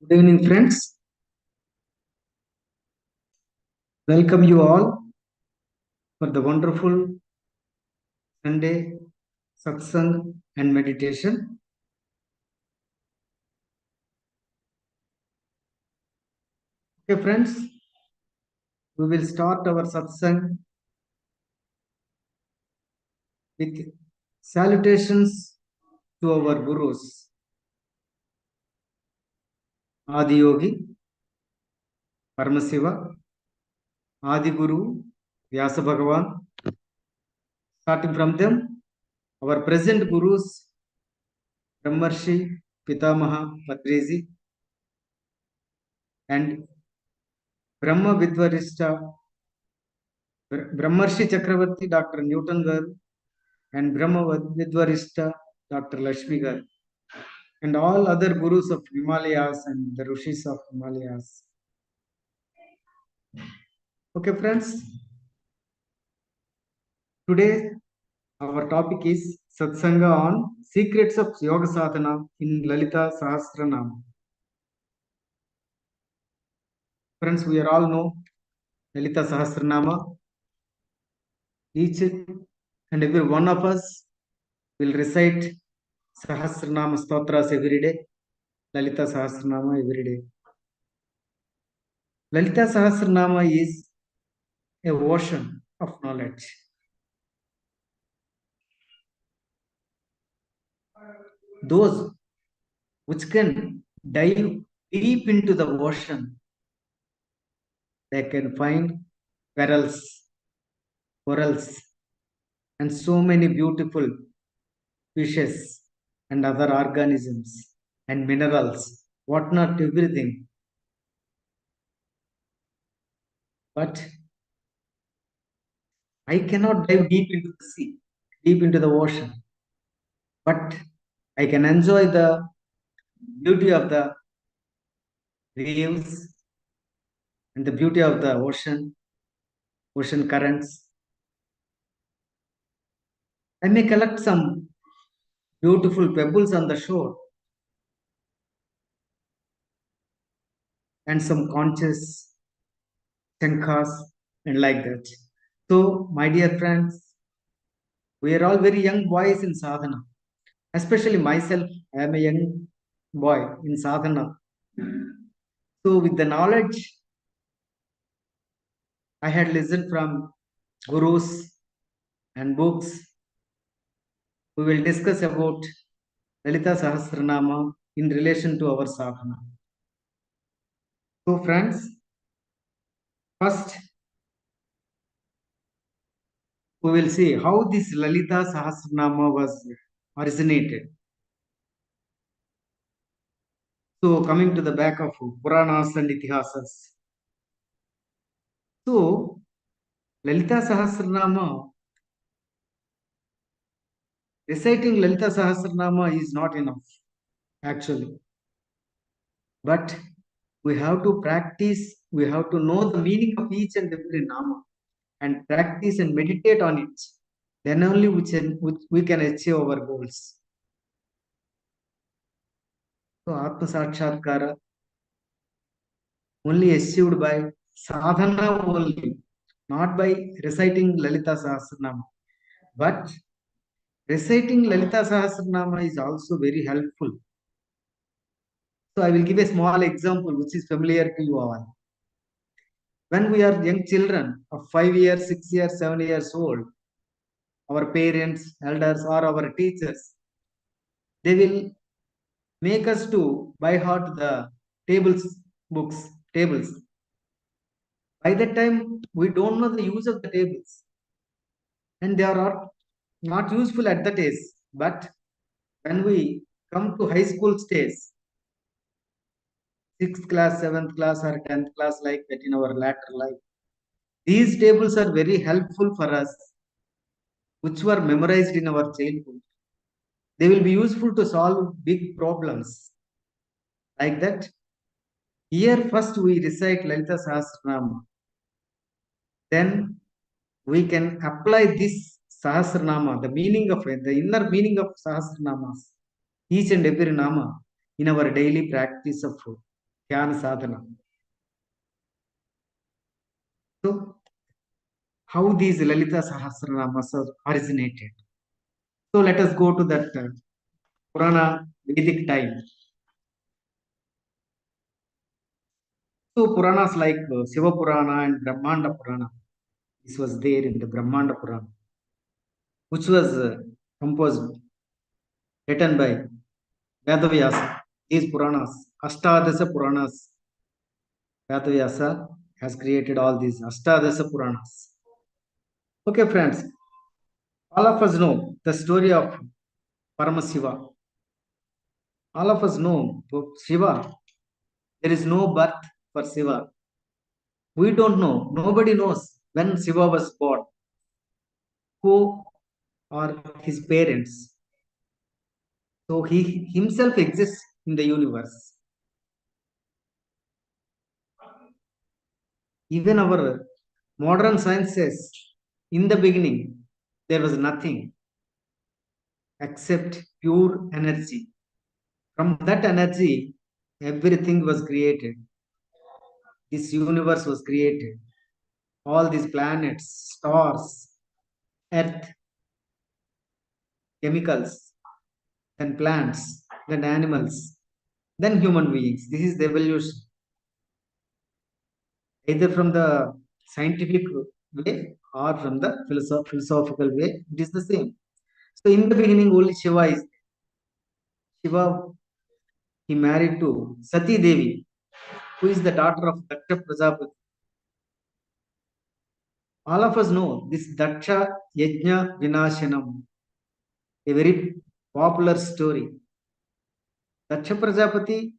Good evening, friends. Welcome you all for the wonderful Sunday satsang and meditation. Okay, friends, we will start our satsang with salutations to our gurus, Adiyogi, Paramasiva, Adi Guru, Vyasa Bhagavan. Starting from them, our present gurus, Brahmarshi, Pitamaha, Patriji, and Brahma Vidvarishta, Brahmarshi Chakravarti, Dr. Newton Garu, and Brahma Vidvarishta, Dr. Lakshmi Garu, and all other gurus of Himalayas and the Rishis of Himalayas. Okay, friends, today our topic is Satsanga on Secrets of Yoga Sadhana in Lalita Sahasranama. Friends, we all know Lalita Sahasranama. Each and every one of us will recite Sahasranama Stotras every day, Lalita Sahasranama every day. Lalita Sahasranama is a ocean of knowledge. Those which can dive deep into the ocean, they can find corals, corals, and so many beautiful fishes and other organisms and minerals, whatnot, everything. But I cannot dive deep into the sea, deep into the ocean. But I can enjoy the beauty of the waves and the beauty of the ocean currents. I may collect some beautiful pebbles on the shore and some conches, shankhas, and like that. So, my dear friends, we are all very young boys in sadhana. Especially myself, I am a young boy in sadhana. So, with the knowledge I had listened from gurus and books, we will discuss about Lalita Sahasranama in relation to our sadhana. So, friends, first we will see how this Lalita Sahasranama was originated. So, coming to the back of Puranas and Itihasas. So, Lalita Sahasranama, reciting Lalita Sahasranama is not enough, actually. But we have to practice, we have to know the meaning of each and every Nama and practice and meditate on it. Then only we can achieve our goals. So, Atma Sakshatkara only achieved by sadhana only, not by reciting Lalita Sahasranama. But reciting Lalita Sahasranama is also very helpful. So I will give a small example which is familiar to you all. When we are young children of 5 years, 6 years, 7 years old, our parents, elders, or our teachers, they will make us to by heart the tables. By that time, we don't know the use of the tables, and they are not useful at that age. But when we come to high school stage, 6th class, 7th class, or 10th class, like that in our later life, these tables are very helpful for us, which were memorized in our childhood. They will be useful to solve big problems. Like that, here first we recite Lalita Sahasranama. Then we can apply this Sahasranama, the meaning of it, the inner meaning of Sahasranamas, each and every Nama in our daily practice of food. Dhyana sadhana. So, how these Lalita Sahasranamas originated? So, let us go to that Purana Vedic time. So, Puranas like Shiva Purana and Brahmanda Purana. This was there in the Brahmanda Purana, which was composed, written by Vedavyasa. These Puranas, Ashtadasa Puranas, Vedavyasa has created all these Ashtadasa Puranas. Okay, friends, all of us know the story of Paramasiva. All of us know Shiva. There is no birth for Shiva. We don't know. Nobody knows when Shiva was born. Who are his parents? So he himself exists in the universe. Even our modern science says, in the beginning, there was nothing except pure energy. From that energy, everything was created. This universe was created. All these planets, stars, earth, chemicals, then plants, then animals, then human beings. This is the evolution, either from the scientific way or from the philosophical way. It is the same. So in the beginning, only Shiva is Shiva. He married to Sati Devi, who is the daughter of Daksha Prajapati. All of us know this Daksha Yajna Vinashanam, a very popular story. Daksha Prajapati,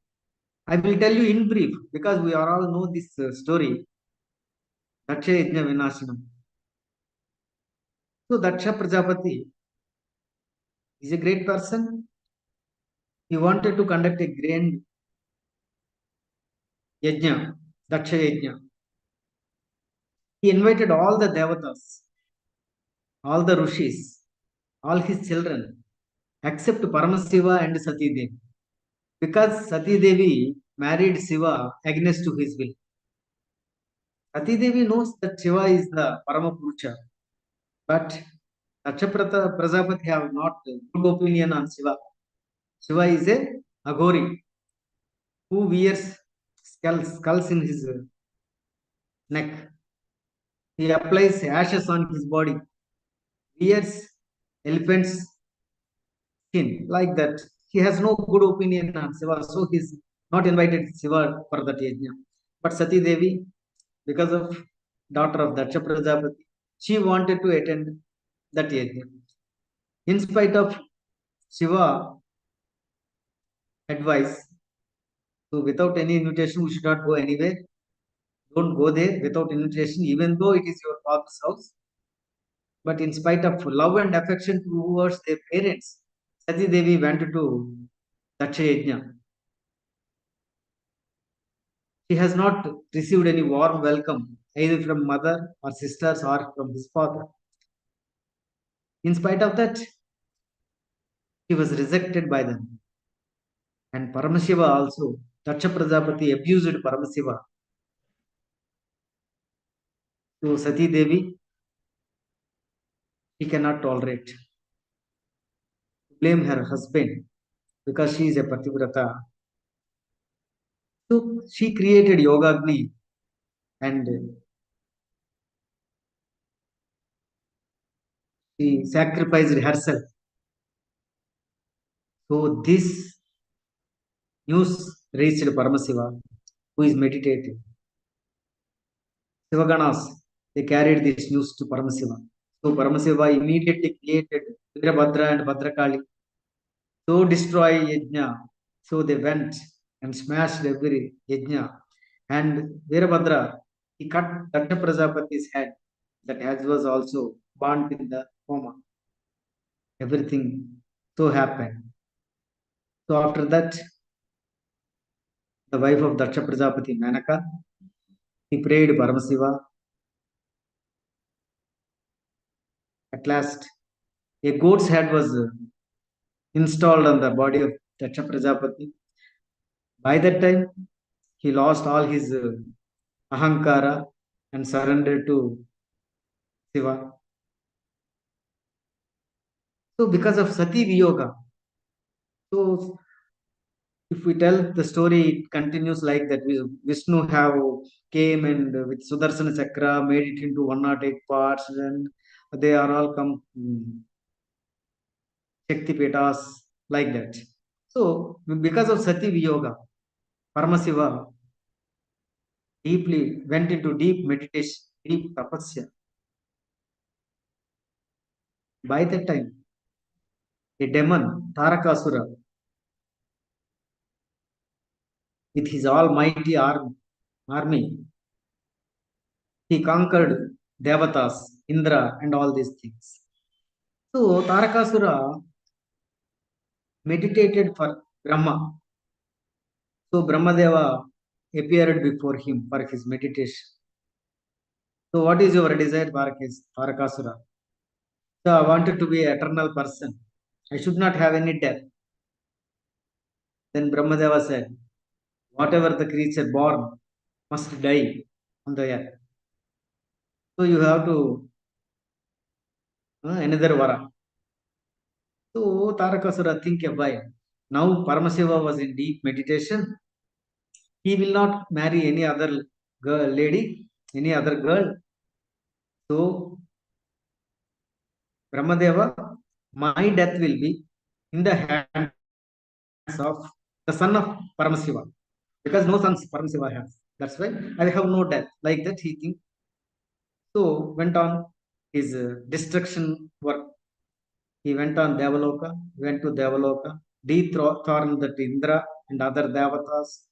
I will tell you in brief because we are all know this story. Daksha Yajna Vinashanam. So Daksha Prajapati is a great person. He wanted to conduct a grand yajna, Daksha Yajna. He invited all the devatas, all the rishis, all his children, except Paramasiva and Sati Devi. Because Sati Devi married Shiva against to his will. Sati Devi knows that Shiva is the Paramapurusha, but Daksha Prajapati have not good opinion on Shiva. Shiva is a Aghori who wears skulls in his neck. He applies ashes on his body, wears elephant's skin like that. He has no good opinion on Shiva, so he's not invited Shiva for that yajna. But Sati Devi, because of daughter of Daksha Prajapati, she wanted to attend that yajna. In spite of Shiva advice, so without any invitation, we should not go anywhere. Don't go there without invitation, even though it is your father's house. But in spite of love and affection towards their parents, Sati Devi went to Daksha Yajna. She has not received any warm welcome either from mother or sisters or from his father. In spite of that, he was rejected by them. And Paramashiva also, Daksha Prajapati abused Paramashiva. So Sati Devi, he cannot tolerate. Blame her husband because she is a Pativrata. So she created Yogagni and she sacrificed herself. So this news reached Paramasiva, who is meditating. Sivaganas, they carried this news to Paramasiva. So Paramasiva immediately created Virabhadra and Bhadrakali to destroy Yajna. So they went and smashed every Yajna. And Virabhadra, he cut Daksha Prajapati's head. That head was also burnt in the coma. Everything so happened. So after that, the wife of Daksha Prajapati, Manaka, he prayed Paramasiva. At last, a goat's head was installed on the body of Daksha Prajapati. By that time, He lost all his ahankara and surrendered to Shiva. So because of Sati Viyoga, so if we tell the story, it continues like that. Vishnu have came and with Sudarsana Chakra made it into 108 parts, and they are all come Shakti Petas like that. So because of Sati Viyoga, Paramasiva deeply went into deep meditation, deep tapasya. By that time, a demon, Tarakasura, with his almighty army, he conquered Devatas, Indra, and all these things. So Tarakasura meditated for Brahma. So Brahmadeva appeared before him for his meditation. So what is your desire, Tarakasura? So I wanted to be an eternal person. I should not have any death. Then Brahmadeva said, whatever the creature born must die on the earth. So you have to another vara. So Tarakasura think a while. Now Paramasiva was in deep meditation. He will not marry any other girl, lady, any other girl. So Brahmadeva, my death will be in the hands of the son of Paramasiva. Because no sons Paramasiva has. That's why I have no death. Like that he think. So went on his destruction work. He went on Devaloka, went to Devaloka, dethroned the Indra and other Devatas.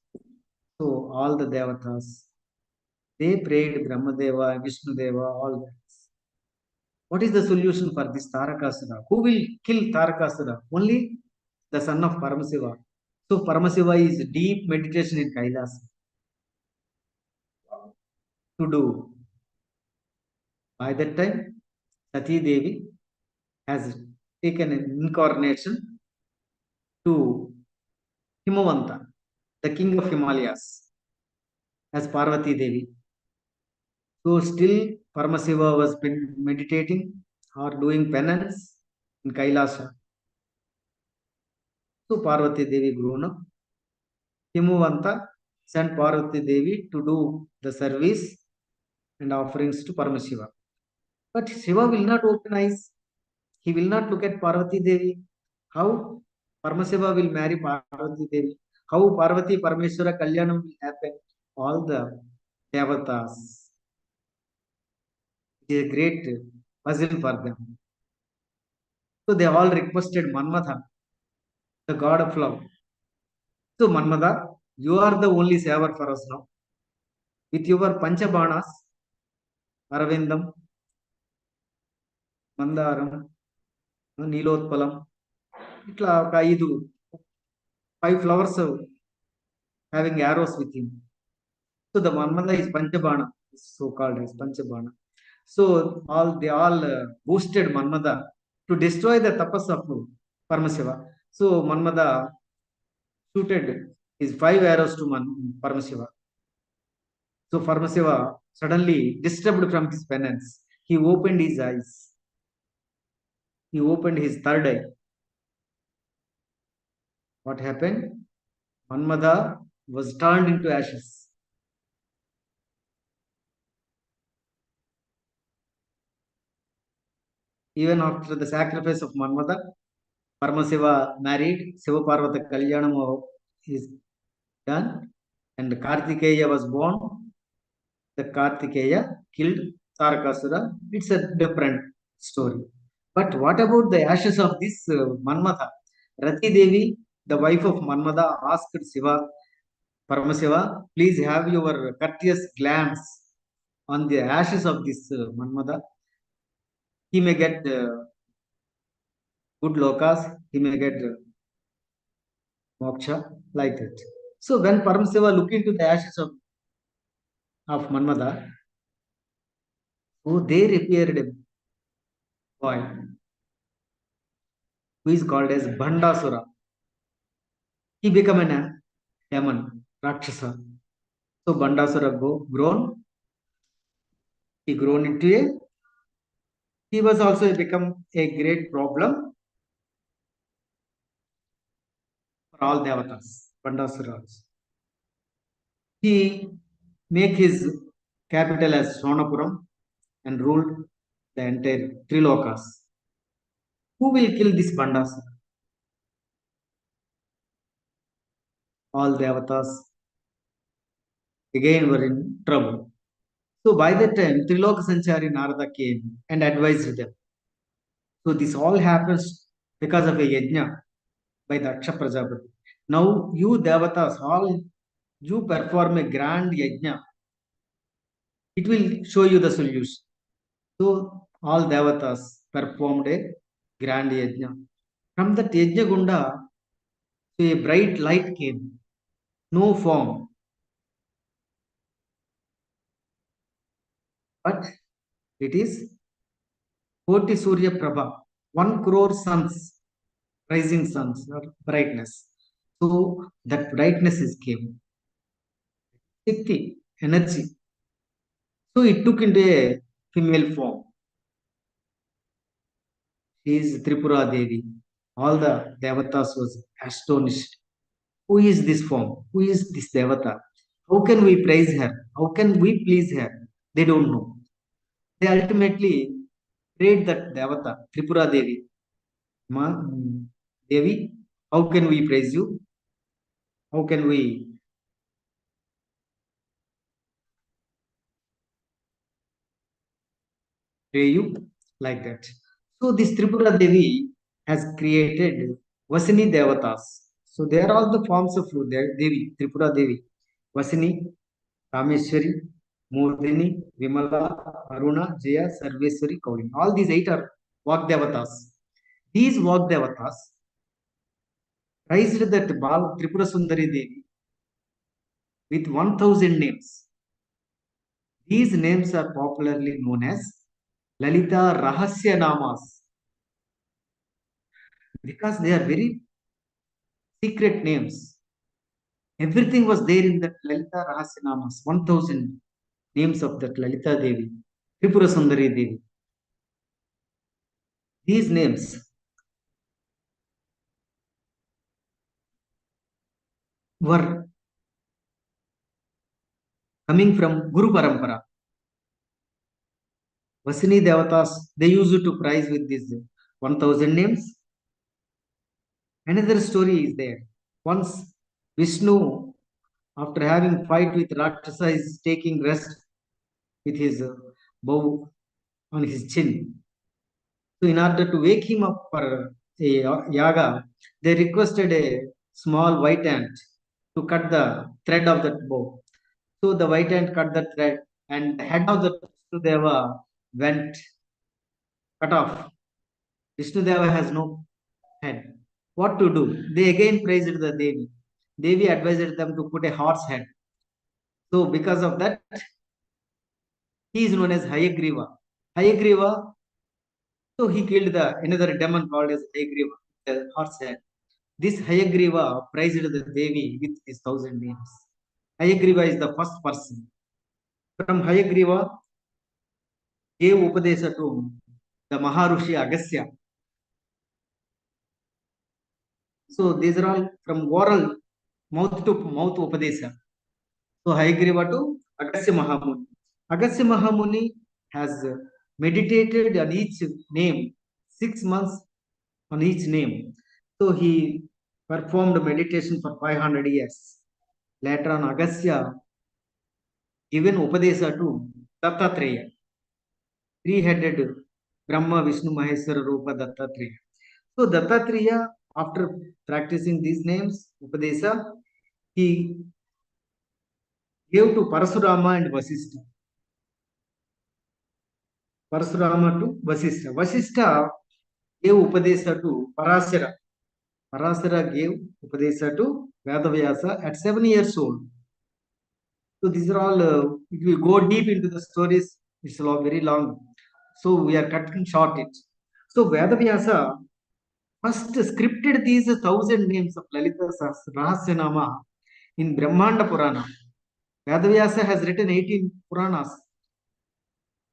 So all the Devatas, they prayed Brahmadeva, Vishnu Deva, all that. What is the solution for this Tarakasura? Who will kill Tarakasura? Only the son of Paramasiva. So Paramasiva is deep meditation in Kailas to do. By that time, Sati Devi has taken an incarnation to Himavanta, the king of Himalayas, as Parvati Devi. So still Paramasiva was been meditating or doing penance in Kailasa. So Parvati Devi grown up. Himavanta sent Parvati Devi to do the service and offerings to Paramasiva. But Shiva will not open eyes. He will not look at Parvati Devi. How Paramasiva will marry Parvati Devi? How Parvati Parameshwara Kalyanam will happen? All the Devatas. It is a great puzzle for them. So they all requested Manmatha, the god of love. So Manmatha, you are the only saver for us now. With your Panchabanas, Aravindam, Mandaram, Nilotpalam, ఇట్లా ఒక 5 flowers having arrows with him. So the Manmanda is Panchabana, so called as Panchabana. So they all boosted Manmada to destroy the tapas of Paramasiva. So Manmada shooted his 5 arrows to Paramasiva. So Paramasiva suddenly disturbed from his penance. He opened his eyes. He opened his third eye. What happened? Manmada was turned into ashes. Even after the sacrifice of Manmada, Paramasiva married, Shiva Parvata Kalyanam is done, and Kartikeya was born. The Kartikeya killed Tarakasura. It's a different story. But what about the ashes of this Manmatha? Rati Devi, the wife of Manmada, asked Shiva, Paramasiva, please have your courteous glance on the ashes of this Manmada. He may get good lokas, he may get moksha, like that. So when Paramasiva looked into the ashes of Manmada, there appeared a boy who is called as Bandasura. He became a demon, Rakshasa. So Bandasura grown, he grown into he was also become a great problem for all devatas, Bandasuras. He make his capital as Sonapuram and ruled the entire Trilokas. Who will kill this Bandasura? All devatas again were in trouble. So by that time, Triloka Sanchari Narada came and advised them. So this all happens because of a yajna by Daksha Prajapati. Now you devatas, all you perform a grand yajna. It will show you the solution. So all devatas performed a grand yajna. From that yajna gunda, a bright light came. No form, but it is Koti Surya Prabha, 1 crore suns, rising suns or brightness. So that brightness is came. Shakti, energy. So it took into a female form. She is Tripura Devi. All the devatas was astonished. Who is this form? Who is this devata? How can we praise her? How can we please her? They don't know. They ultimately prayed that devata, Tripura Devi. Ma, Devi, how can we praise you? How can we pray you like that? So this Tripura Devi has created Vasini Devatas. So they are all the forms of Devi, Tripura Devi. Vasini, Rameshwari, Murdini, Vimala, Aruna, Jaya, Sarveswari, Kauli. All these 8 are Vagdevatas. These Vagdevatas raised that Bal Tripura Sundari Devi with 1000 names. These names are popularly known as Lalita Rahasya Namas because they are very secret names. Everything was there in that Lalita Rahasya Namas, 1000 names of that Lalita Devi, Tripura Sundari Devi. These names were coming from Guru Parampara. Vasini Devatas, they used to prize with these 1000 names. Another story is there. Once Vishnu, after having fight with Rakshasa, is taking rest with his bow on his chin. So in order to wake him up for a yaga, they requested a small white ant to cut the thread of that bow. So the white ant cut the thread and the head of the Vishnudeva went cut off. Vishnudeva has no head. What to do? They again praised the Devi. Devi advised them to put a horse head. So because of that, he is known as Hayagriva. Hayagriva, so he killed the another demon called as Hayagriva, the horse head. This Hayagriva praised the Devi with his 1000 names. Hayagriva is the first person. From Hayagriva, gave Upadesa to the Maharushi Agastya. So these are all from oral, mouth to mouth Upadesa. So Hayagriva to Agastya Mahamuni. Agastya Mahamuni has meditated on each name 6 months on each name. So he performed meditation for 500 years. Later on, Agastya given Upadesa to Dattatreya, three-headed Brahma, Vishnu, Maheshwara, Rupa, Dattatreya. So Dattatreya, after practicing these names, Upadesa, he gave to Parasurama and Vasistha. Parasurama to Vasistha. Vasistha gave Upadesa to Parasara. Parasara gave Upadesa to Vedavyasa at 7 years old. So these are all, if we go deep into the stories, it's very long. So we are cutting short it. So Vedavyasa first scripted these 1000 names of Lalita Rahasyanama in Brahmanda Purana. Vedavyasa has written 18 Puranas,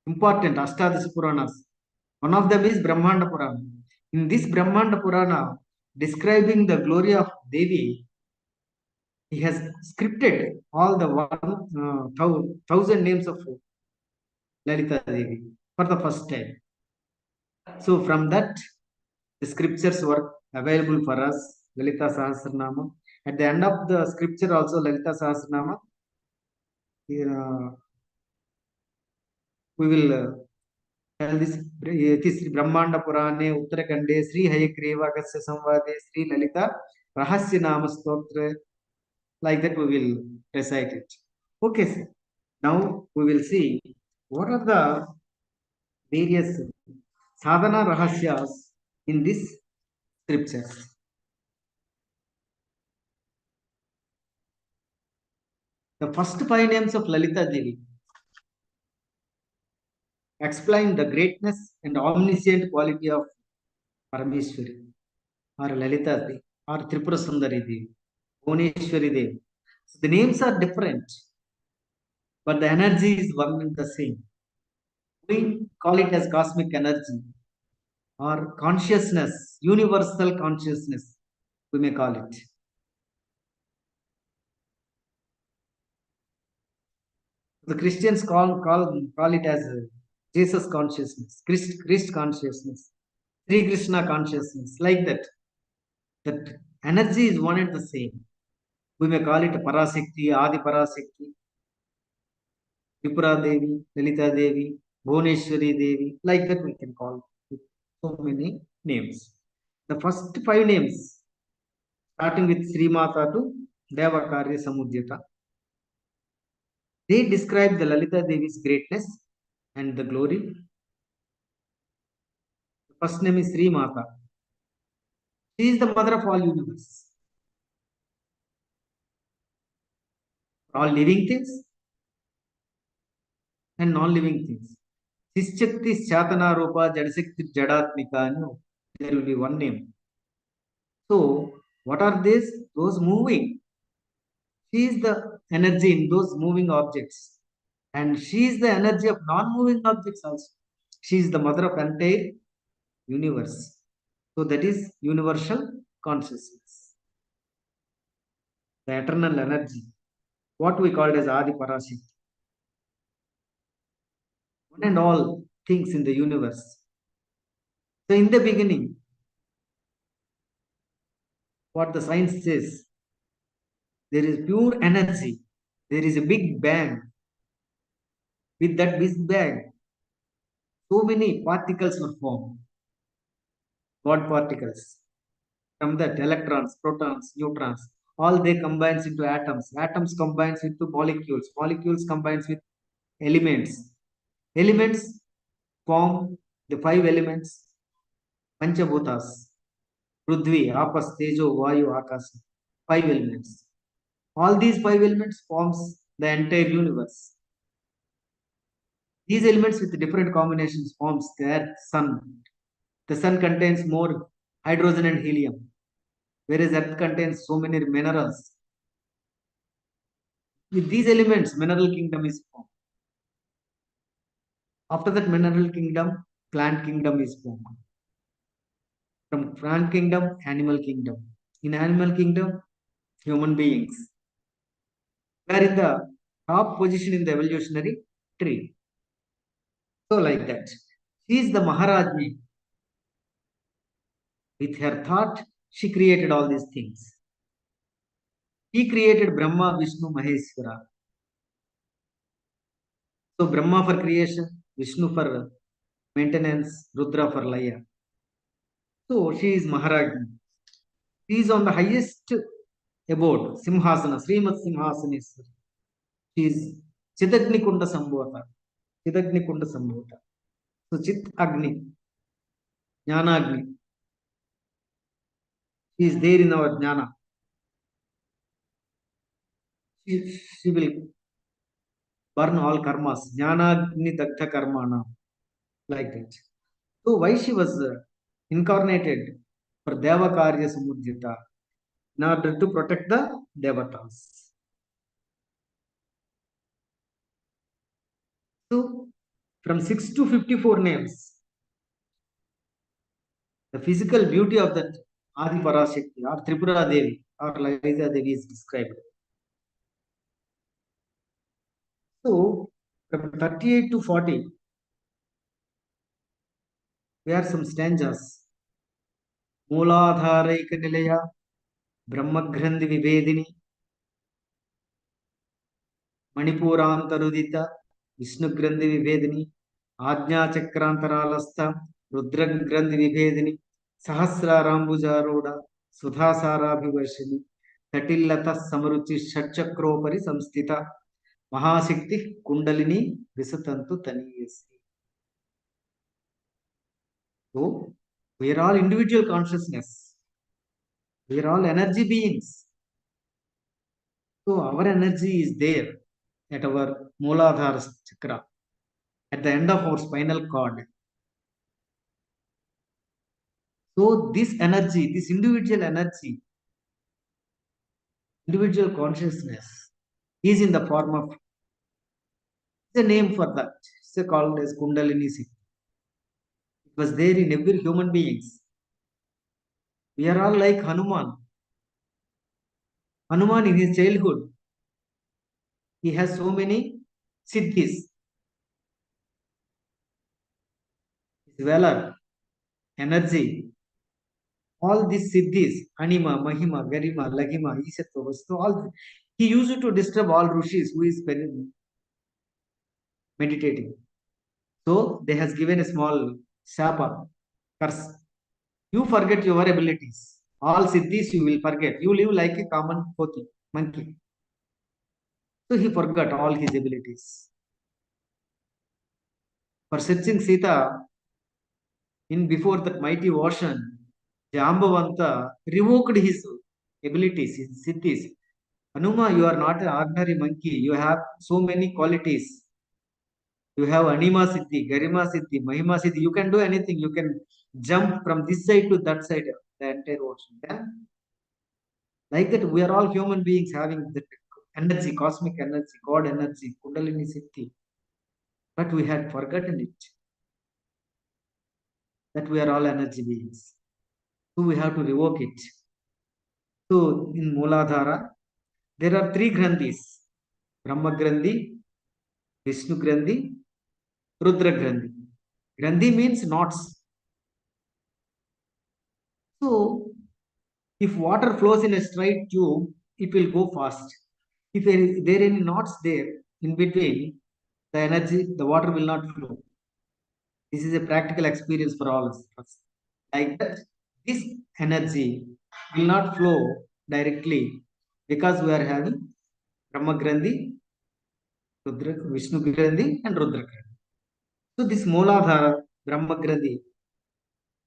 important Ashtadasha Puranas. One of them is Brahmanda Purana. In this Brahmanda Purana, describing the glory of Devi, he has scripted all the 1,000 names of Lalita Devi for the first time. So from that, the scriptures were available for us, Lalita Sahasranama. At the end of the scripture also, Lalita Sahasranama, we will tell this, it is Brahmanda Purane, Uttarakande, Sri Hayagrevagasya Samvade, Sri Lalita, Rahasya Nama Stotra, like that we will recite it. Okay, sir. Now we will see what are the various sadhana rahasyas in these scriptures. The first five names of Lalita Devi explain the greatness and omniscient quality of Parameshwari or Lalita Devi or Tripura Sundari Devi, Bhuneshwari Devi. So the names are different, but the energy is one and the same. We call it as cosmic energy or consciousness, universal consciousness, we may call it. The Christians call it as Jesus consciousness, Christ consciousness, Sri Krishna consciousness, like that. That energy is one and the same. We may call it Parasikti, Adi Parasikti, Tripura Devi, Lalita Devi, Bhuneshwari Devi, like that we can call it. So many names. The first five names, starting with Sri Mata to Devakarya Samudyata, they describe the Lalita Devi's greatness and the glory. The first name is Sri Mata. She is the mother of all universe. All living things and non-living things. Sischakti Chatana Rupa Jadashakti Jadatmika. No, there will be one name. So, what are these? Those moving. She is the energy in those moving objects. And she is the energy of non-moving objects also. She is the mother of entire universe. So that is universal consciousness. The eternal energy. What we call as Adi Parashakti. One and all things in the universe. So in the beginning, what the science says, there is pure energy. There is a big bang. With that big bang, so many particles were formed. God particles. From that, electrons, protons, neutrons, all they combines into atoms. Atoms combines into molecules. Molecules combines with elements. Elements form the five elements, Panchabhutas, Prudhvi, Apas, Tejo, Vayu, Akasa. Five elements. All these five elements forms the entire universe. These elements with different combinations forms the earth, sun. The sun contains more hydrogen and helium, whereas earth contains so many minerals. With these elements, mineral kingdom is formed. After that mineral kingdom, plant kingdom is formed. From plant kingdom, animal kingdom. In animal kingdom, human beings. We are in the top position in the evolutionary tree. So like that. She is the Maharajni. With her thought, she created all these things. He created Brahma, Vishnu, Maheshwara. So Brahma for creation, Vishnu for maintenance, Rudra for laya. So she is Maharajni. She is on the highest abode, Simhasana, Srimad Simhasaneswari. She is Chitagni Kunda Sambhota. Chitagni Kunda Sambhota. So Chit Agni, Jnana Agni. She is there in our Jnana. She will burn all karmas. Jnana Agni Daktha Karmana. Like that. So why she was incarnated for Devakarya Samudhyata? In order to protect the Devatas. So from 6 to 54 names, the physical beauty of that Adi Parashakti or Tripura Devi or Lalita Devi is described. So from 38 to 40, we have some stanzas. Mooladharaika Nilaya, Brahmagrandhi Vivedini, Manipurantarudita, Vishnugrandhi Vivedini, Ajna Chakrantaralasta, Rudragrandhi Vivedini, Sahasrarambujaroda, Sudhasarabhivarshini, Tatillata Samaruchi Shatchakropari Samstita, Mahashakti Kundalini Visatantu Taniyasi. So, we are all individual consciousness. We are all energy beings. So, our energy is there at our Mooladhara chakra, at the end of our spinal cord. So, this energy, this individual energy, individual consciousness is in the form of, it's a name for that. It's called as Kundalini Siddhi. It was there in every human beings. We are all like Hanuman. Hanuman in his childhood, he has so many siddhis. His valor, energy, all these siddhis, Anima, Mahima, Garima, Lagima, Ishatva, Vastu, all he used to disturb all rishis who is meditating. So they has given a small shapa, curse. You forget your abilities. All siddhis you will forget. You live like a common monkey. So he forgot all his abilities. For searching Sita, in before that mighty ocean, Jambavanta revoked his abilities, his siddhis. Hanuma, you are not an ordinary monkey. You have so many qualities. You have Anima Siddhi, Garima Siddhi, Mahima Siddhi. You can do anything. You can jump from this side to that side, the entire ocean. Then, like that, we are all human beings having that energy, cosmic energy, God energy, Kundalini Siddhi. But we had forgotten it, that we are all energy beings. So we have to revoke it. So in Mooladhara, there are three Grandhis: Brahma Grandhi, Vishnu Grandhi, Rudra Grandhi. Grandhi means knots. So if water flows in a straight tube, it will go fast. If there are any knots there in between, the energy, the water will not flow. This is a practical experience for all of us. Like that, this energy will not flow directly because we are having Brahma Grandhi, Vishnu Grandhi, and Rudra Grandhi. So this Mooladhara, Brahma Grandhi,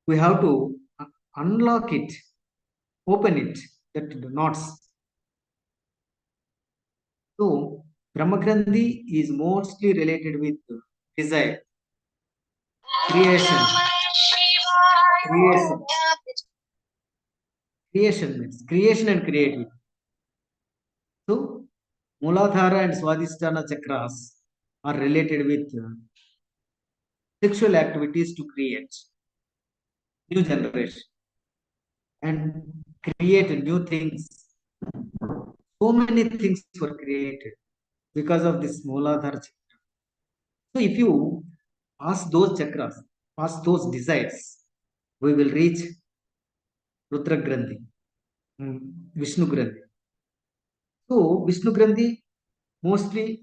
we have to unlock it, open it, that the knots. So Brahma Grandhi is mostly related with desire, creation, creation, creation means creation and creativity. So Mooladhara and Swadhisthana chakras are related with sexual activities to create new generation and create new things. So many things were created because of this Mooladhara chakra. So if you pass those chakras, pass those desires, we will reach Rudra Grandhi, Vishnu Grandhi. So Vishnu Grandhi mostly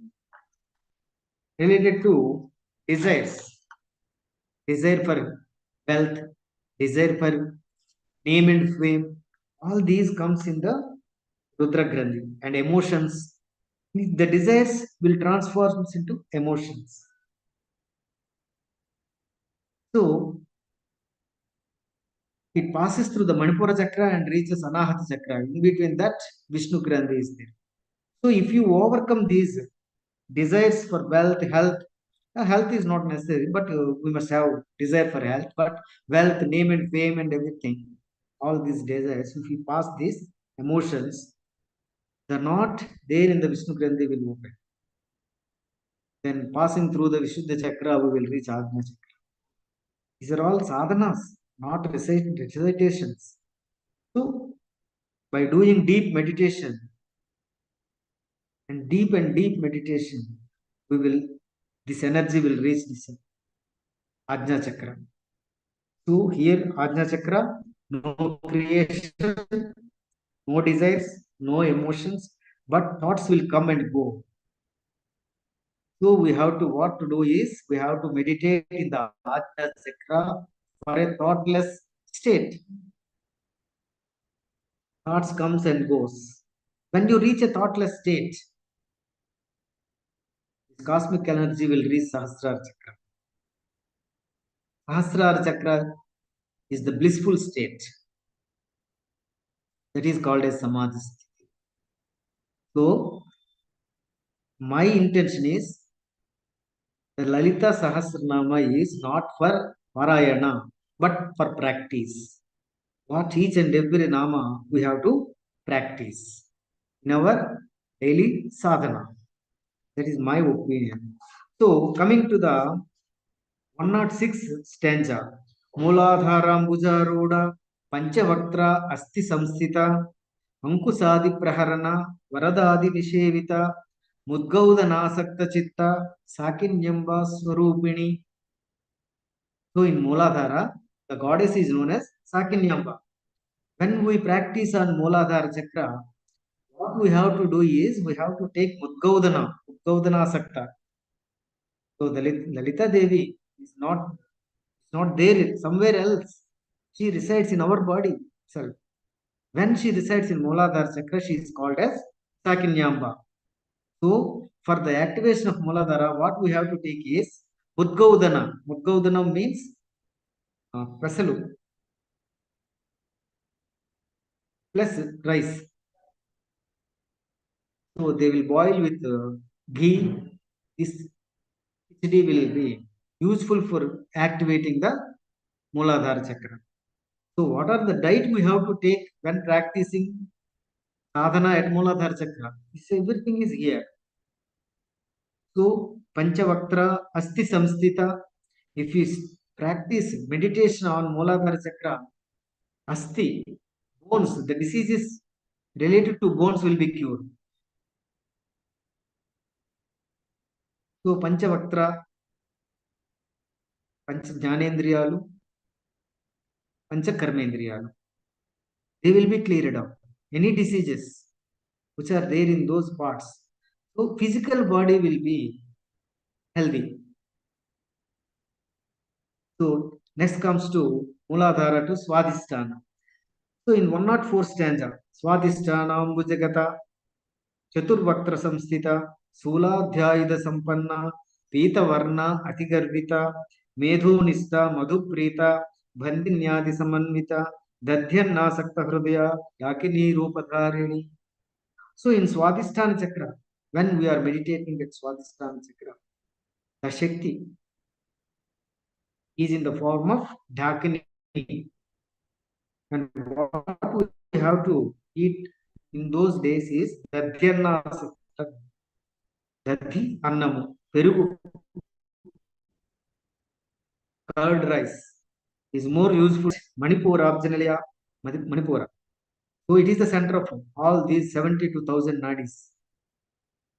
related to desires, desire for wealth, desire for name and fame. All these comes in the Rudra Grandhi and emotions. The desires will transform into emotions. So it passes through the Manipura chakra and reaches Anahata chakra. In between that, Vishnu Grandhi is there. So if you overcome these desires for wealth, health, health is not necessary, but we must have desire for health, but wealth, name and fame and everything, all these desires, if you pass these emotions, they're not there in the Vishnu Grandhi will open. Then passing through the Vishuddha Chakra, we will reach Ajna Chakra. These are all sadhanas, not recitations. So, by doing deep meditation and deep meditation, this energy will reach this Ajna Chakra. So, here, Ajna Chakra, no creation, no desires, no emotions, but thoughts will come and go. So what to do is we have to meditate in the Ajna Chakra for a thoughtless state. Thoughts comes and goes. When you reach a thoughtless state, this cosmic energy will reach Sahasrara Chakra. Sahasrara Chakra is the blissful state. That is called as Samadhi. So, my intention is the Lalita Sahasranama is not for Parayana, but for practice. What each and every Nama we have to practice in our daily sadhana. That is my opinion. So, coming to the 106 stanza. Mooladharambujaruda Panchavaktra Asti Samsthita Ankusadi Praharana Varadadi Nishevita Mudgaudhanasakta Chitta Sakinyamba Swarupini. So in Mooladhara, the goddess is known as Sakinyamba. When we practice on Mooladhara Chakra, what we have to do is we have to take Mudgaudhana Sakta. So the Lalita Devi is not there somewhere else. She resides in our body itself. When she resides in Mooladhara Chakra, she is called as Sakinyamba. So for the activation of Mooladhara, what we have to take is Mudgaudhana. Mudgaudhana means pesalu plus rice. So they will boil with ghee. This khichdi will be useful for activating the Mooladhara Chakra. So what are the diet we have to take when practicing sadhana at Mooladhara Chakra? Everything is here. So Panchavaktra Asti Samstita. If you practice meditation on Mooladhara Chakra, Asti, bones, the diseases related to bones will be cured. So Panchavaktra, Pancha Jnanendriyalu, Pancha Karmendriyalu, they will be cleared up. Any diseases which are there in those parts. So physical body will be healthy. So next comes to Mooladhara to Swadhisthana. So in 104 stanza, Swadhisthana Ambujagata Chaturvaktra Samsthita Suladhyayuda Sampanna Pita Varna Atigarvita Medhunista Madhuprita Bandhinyadi Samanvita Dadhyannasakta Hrudaya Yakini Rupadharini. So in Swadhisthana Chakra, when we are meditating at Swadhisthana Chakra, the Shakti is in the form of Dakini. And what we have to eat in those days is Dadhyannasakta. Dadhi Annamu, Perugu, curd rice is more useful. Manipura, Abjanalia, Manipura. So it is the center of all these 72,000 nadis.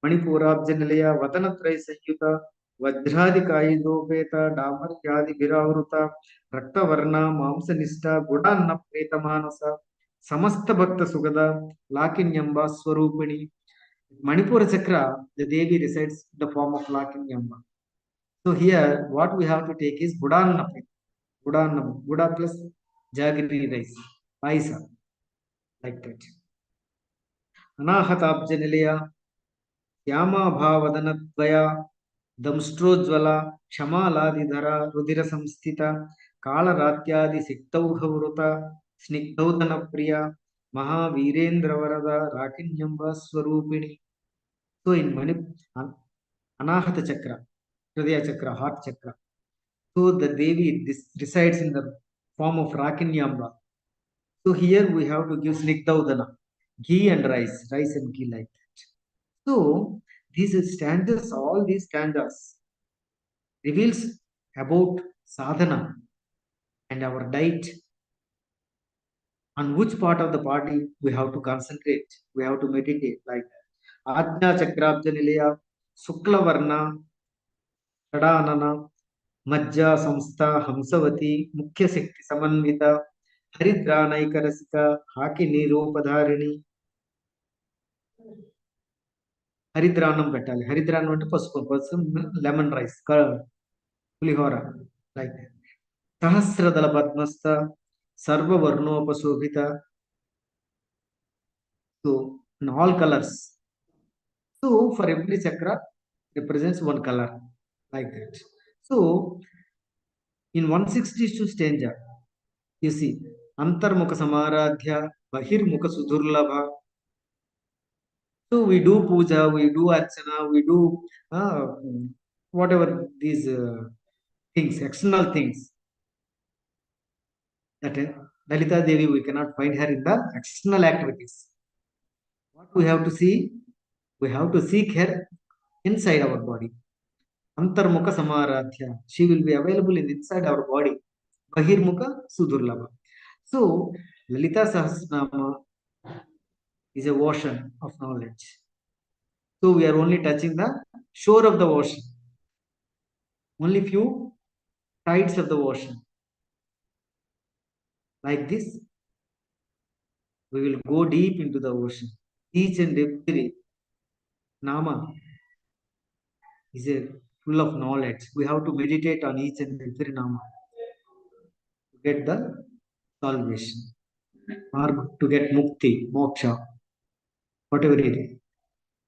Manipurabjanalaya Vatanatray Sayuta Vajradikayidopeta Damarhyadi Viravruta Raktavarna Mamsanista Gudanna Pretamanasa Samasta Bhakta Sugada Lakinyamba Swarupini. Manipura Chakra, the Devi resides in the form of Lakinyamba. So here what we have to take is Budanna. Buddha plus Jaggery rice, Paisa, like that. Anahatabjanilaya श्यामाभावदनद्वया दंष्ट्रोज्ज्वला क्षमालादिधरा रुधिरसंस्थिता कालरात्यादिसिक्तौघवृता स्निग्धौदनप्रिया महावीरेन्द्रवरदा राकिन्यम्ब स्वरूपिणी. So in Anahata Chakra, Hridaya Chakra, heart chakra. So the Devi resides in the form of Rakinyamba. So here we have to give Snigdhaudana, ghee and rice and ghee like that. So these stanzas, all these stanzas reveals about sadhana and our diet, on which part of the body we have to concentrate, we have to meditate like that. Ajna Chakrabja Nilaya, Sukla Varna, Tadanana, Majja Samstha, Hamsavati, Mukhya Shakti Samanvita, Haridra Rasika, Haki Nirupadharini, Haridranam పెట్టాలి. హరిద్రానం అంటే పసుపు, పసుపు lemon rice, pulihora like that. సహస్రదళ పద్మస్థ సర్వవర్ణోపశోభిత, so in all colors. So for every chakra represents one color like that. So in 162 stanza, you see Antarmukha Samaradhya, Bahirmukha Sudurlabha. So we do puja, we do archana, we do whatever these things, external things. That Lalita Devi, we cannot find her in the external activities. What we have to see, we have to seek her inside our body. Antarmukha Samaradhya. She will be available inside our body. Bahirmukha Sudurlabha. So Lalita Sahasranama is a ocean of knowledge. So we are only touching the shore of the ocean. Only few tides of the ocean. Like this, we will go deep into the ocean. Each and every nama is full of knowledge. We have to meditate on each and every nama to get the salvation or to get mukti, moksha, whatever it is,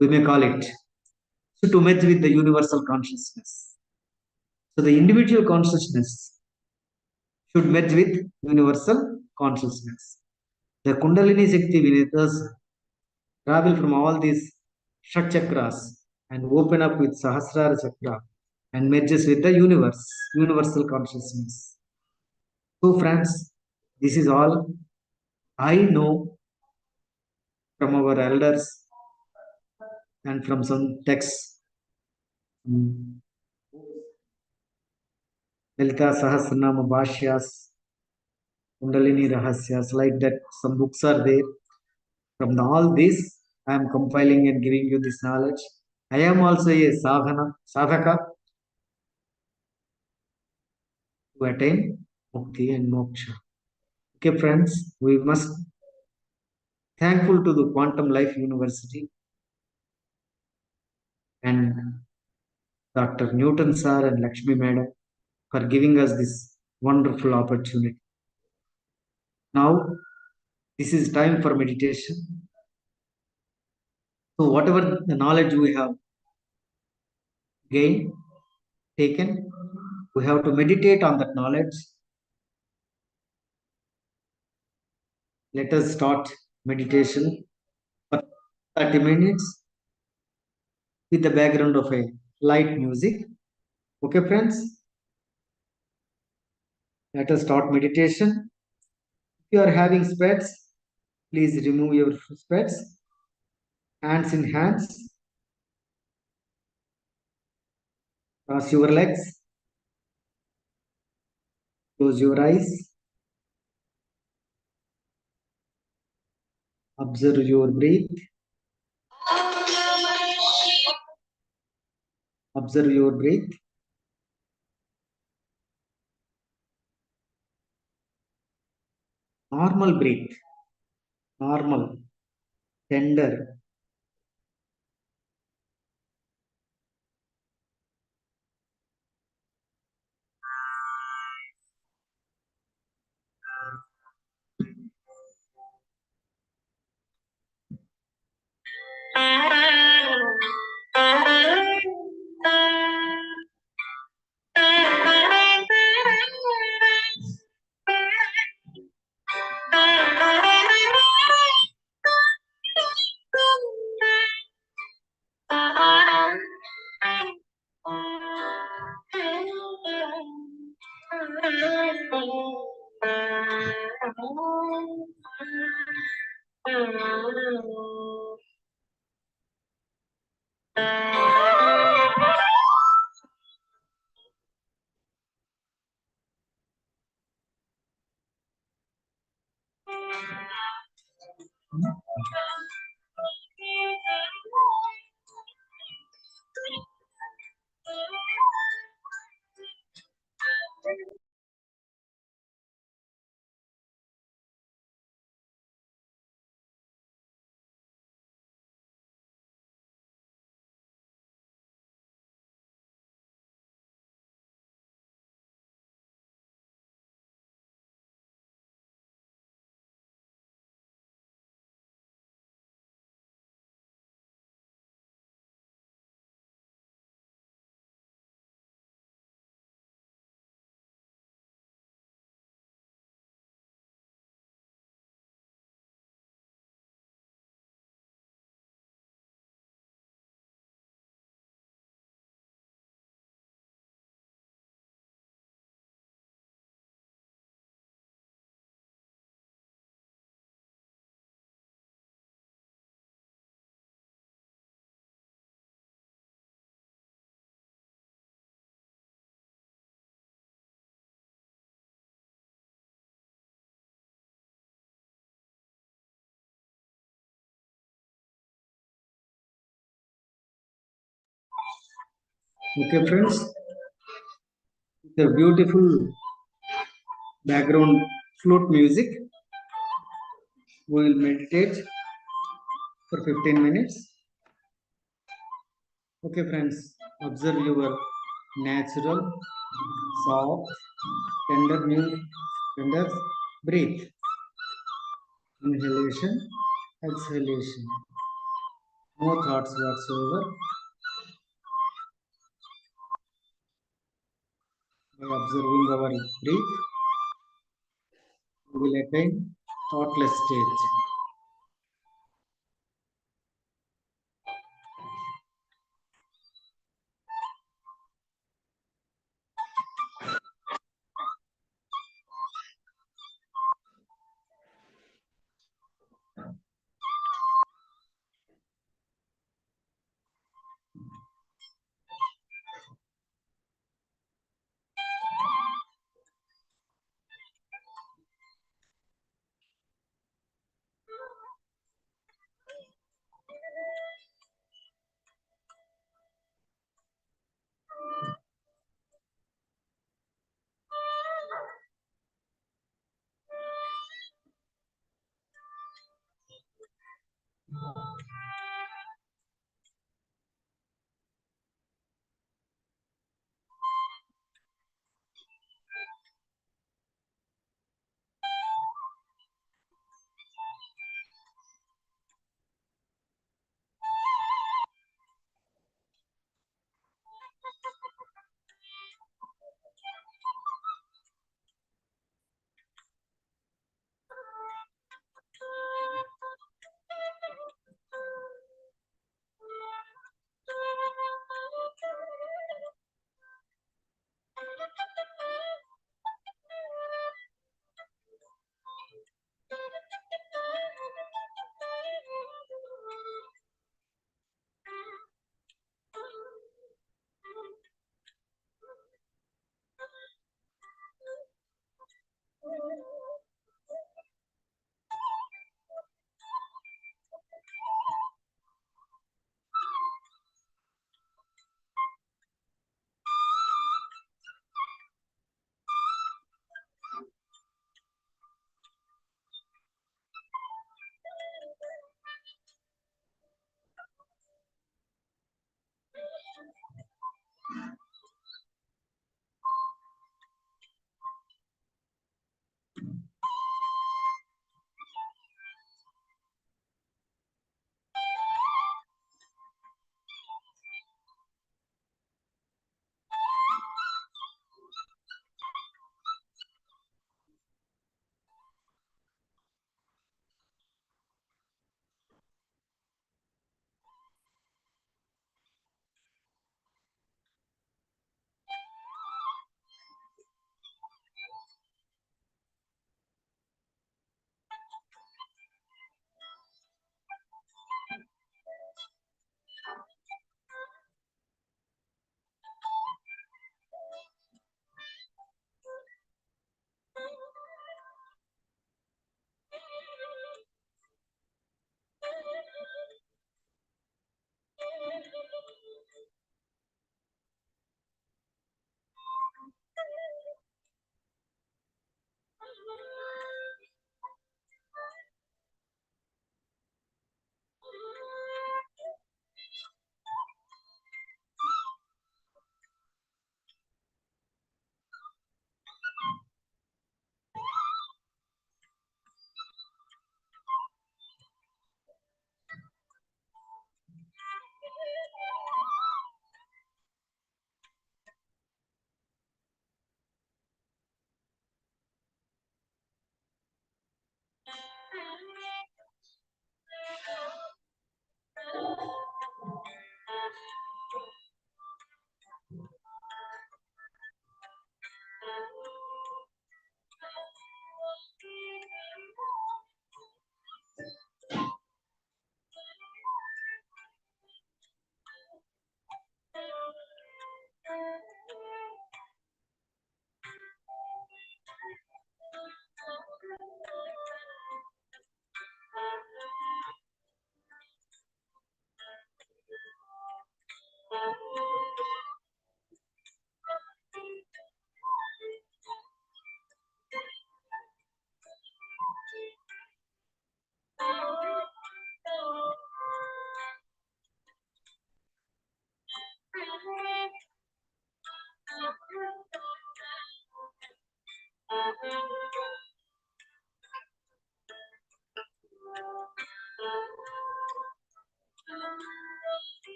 we may call it. So to merge with the universal consciousness. So the individual consciousness should merge with universal consciousness. The Kundalini Shakti within us travel from all these Shat chakras and open up with Sahasrara chakra and merges with the universe, universal consciousness. So friends, this is all I know from our elders and from some texts. Lalita Sahasranama Bhashyas, Kundalini Rahasyas, like that, some books are there. From all this, I am compiling and giving you this knowledge. I am also a sadhaka to attain mukti and moksha. Okay, friends, we must thankful to the Quantum Life University and Dr. Newton sir and Lakshmi madam for giving us this wonderful opportunity. Now, this is time for meditation. So whatever the knowledge we have gained, taken, we have to meditate on that knowledge. Let us start meditation for 30 minutes with the background of a light music. Okay, friends? Let us start meditation. If you are having spreads, please remove your spreads. Hands in hands. Cross your legs. Close your eyes. Observe your breath. Observe your breath. Normal breath. Normal. Tender. Okay, friends, the beautiful background flute music. We will meditate for 15 minutes. Okay, friends, observe your natural, soft, tender breath. Inhalation, exhalation. No thoughts whatsoever. By observing our breath, we will attain thoughtless state.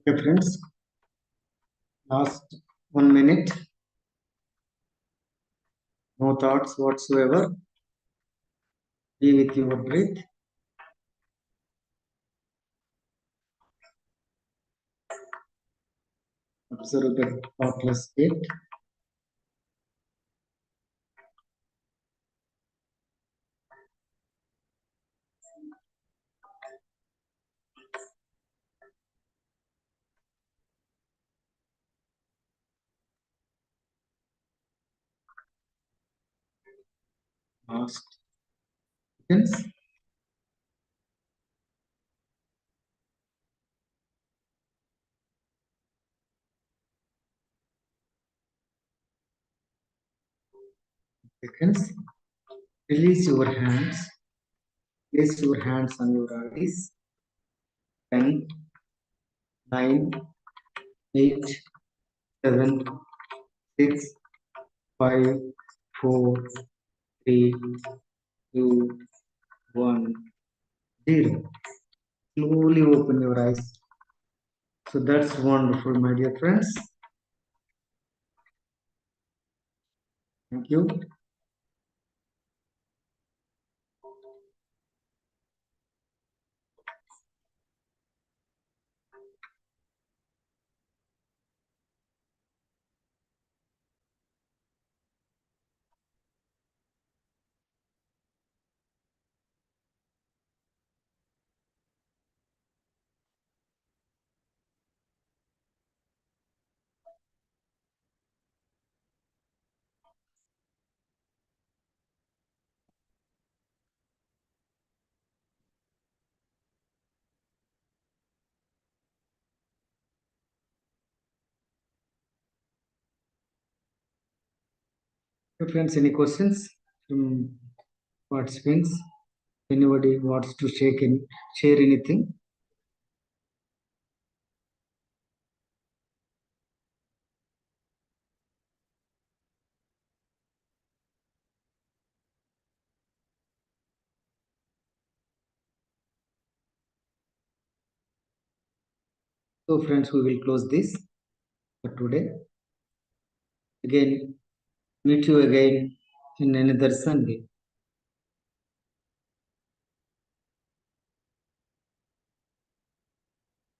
Okay, friends. Last 1 minute. No thoughts whatsoever. Be with your breath. Observe the thoughtless state. Last seconds. Seconds. Release your hands. Place your hands on your eyes. 10, 9, 8, 7, 6, 5, 4, 3, 2, 1, 0. Slowly open your eyes. So that's wonderful, my dear friends. Thank you. Okay, friends, any questions from participants? Anybody wants to share anything? So friends, we will close this for today. Again, meet you again in another Sunday.